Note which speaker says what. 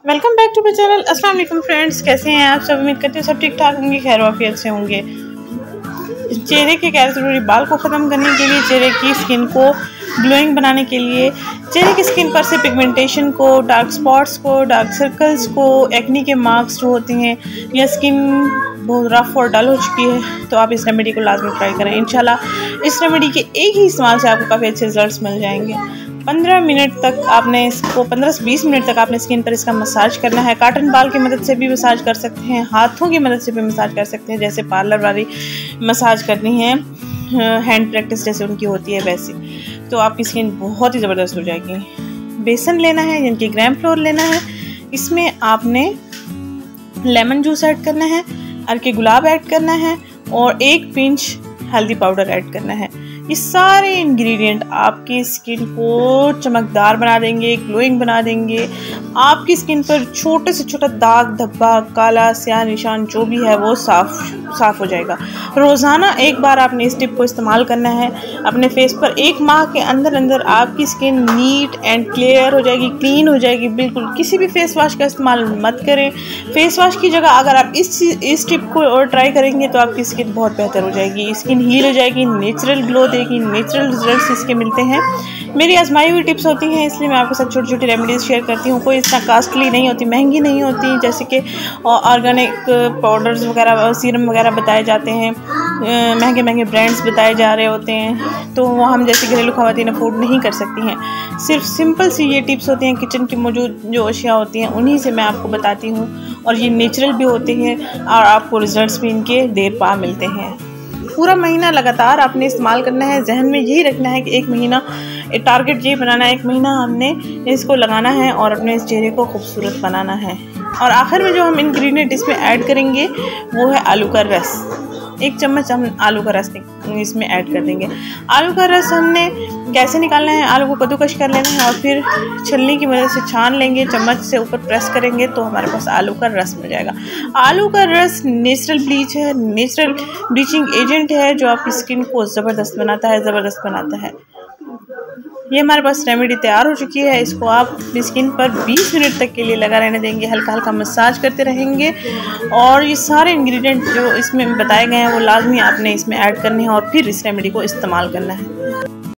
Speaker 1: Welcome back to my channel. अस्सलाम वालेकुम friends, कैसे हैं आप सब? उम्मीद करते हैं सब ठीक ठाक होंगे, खैर वाफियत से होंगे। चेहरे के गैर ज़रूरी बाल को ख़त्म करने के लिए, चेहरे की स्किन को ग्लोइंग बनाने के लिए, चेहरे की स्किन पर से पिगमेंटेशन को, डार्क स्पॉट्स को, डार्क सर्कल्स को, एक्नी के मार्क्स जो होते हैं या स्किन बहुत रफ और डल हो चुकी है, तो आप इस रेमेडी को लाजमी ट्राई करें। इंशाल्लाह इस रेमेडी के एक ही इस्तेमाल से आपको काफ़ी अच्छे रिजल्ट्स मिल जाएंगे। 15 मिनट तक आपने इसको 15 से 20 मिनट तक आपने स्किन पर इसका मसाज करना है। कॉटन बाल की मदद से भी मसाज कर सकते हैं, हाथों की मदद से भी मसाज कर सकते हैं, जैसे पार्लर वाली मसाज करनी है, हैंड प्रैक्टिस जैसे उनकी होती है वैसे, तो आपकी स्किन बहुत ही ज़बरदस्त हो जाएगी। बेसन लेना है, यानी कि ग्राम फ्लोर लेना है। इसमें आपने लेमन जूस ऐड करना है, हल्के गुलाब ऐड करना है और 1 पिंच हल्दी पाउडर ऐड करना है। ये सारे इंग्रेडिएंट आपकी स्किन को चमकदार बना देंगे, ग्लोइंग बना देंगे। आपकी स्किन पर छोटे से छोटा दाग धब्बा, काला स्याह निशान जो भी है वो साफ हो जाएगा। रोज़ाना एक बार आपने इस टिप को इस्तेमाल करना है अपने फेस पर। 1 माह के अंदर अंदर आपकी स्किन नीट एंड क्लियर हो जाएगी, क्लीन हो जाएगी। बिल्कुल किसी भी फेस वॉश का इस्तेमाल मत करें। फेस वॉश की जगह अगर आप इस टिप को और ट्राई करेंगे तो आपकी स्किन बहुत बेहतर हो जाएगी, स्किन हील हो जाएगी, नेचुरल ग्लो देगी, नेचुरल रिजल्ट्स इसके मिलते हैं। मेरी आजमाई हुई टिप्स होती हैं, इसलिए मैं आपके साथ छोटी छोटी रेमेडीज़ शेयर करती हूँ। कोई इतना कास्टली नहीं होती, महंगी नहीं होती, जैसे कि ऑर्गेनिक पाउडर्स वगैरह, सीरम वगैरह बताए जाते हैं, महंगे महंगे ब्रांड्स बताए जा रहे होते हैं, तो वो हम जैसे घरेलू ख़वातीन अफोर्ड नहीं कर सकती हैं। सिर्फ सिंपल सी ये टिप्स होती हैं, किचन की मौजूद जो अशिया होती हैं उन्हीं से मैं आपको बताती हूँ, और ये नेचुरल भी होते हैं और आपको रिजल्ट्स भी इनके देर पा मिलते हैं। पूरा महीना लगातार आपने इस्तेमाल करना है। जहन में यही रखना है कि 1 महीना टारगेट ये बनाना है, 1 महीना हमने इसको लगाना है और अपने इस चेहरे को खूबसूरत बनाना है। और आखिर में जो हम इंग्रेडिएंट इसमें ऐड करेंगे वो है आलू का रस। 1 चम्मच हम आलू का रस इसमें ऐड कर देंगे। आलू का रस हमने कैसे निकालना है, आलू को कद्दूकश कर लेना है और फिर छलनी की मदद से छान लेंगे, चम्मच से ऊपर प्रेस करेंगे तो हमारे पास आलू का रस मिल जाएगा। आलू का रस नेचुरल ब्लीच है, नेचुरल ब्लीचिंग एजेंट है जो आपकी स्किन को ज़बरदस्त बनाता है। ये हमारे पास रेमेडी तैयार हो चुकी है। इसको आप अपनी स्किन पर 20 मिनट तक के लिए लगा रहने देंगे, हल्का हल्का मसाज करते रहेंगे और ये सारे इंग्रेडिएंट जो इसमें बताए गए हैं वो लाजमी आपने इसमें ऐड करने हैं और फिर इस रेमेडी को इस्तेमाल करना है।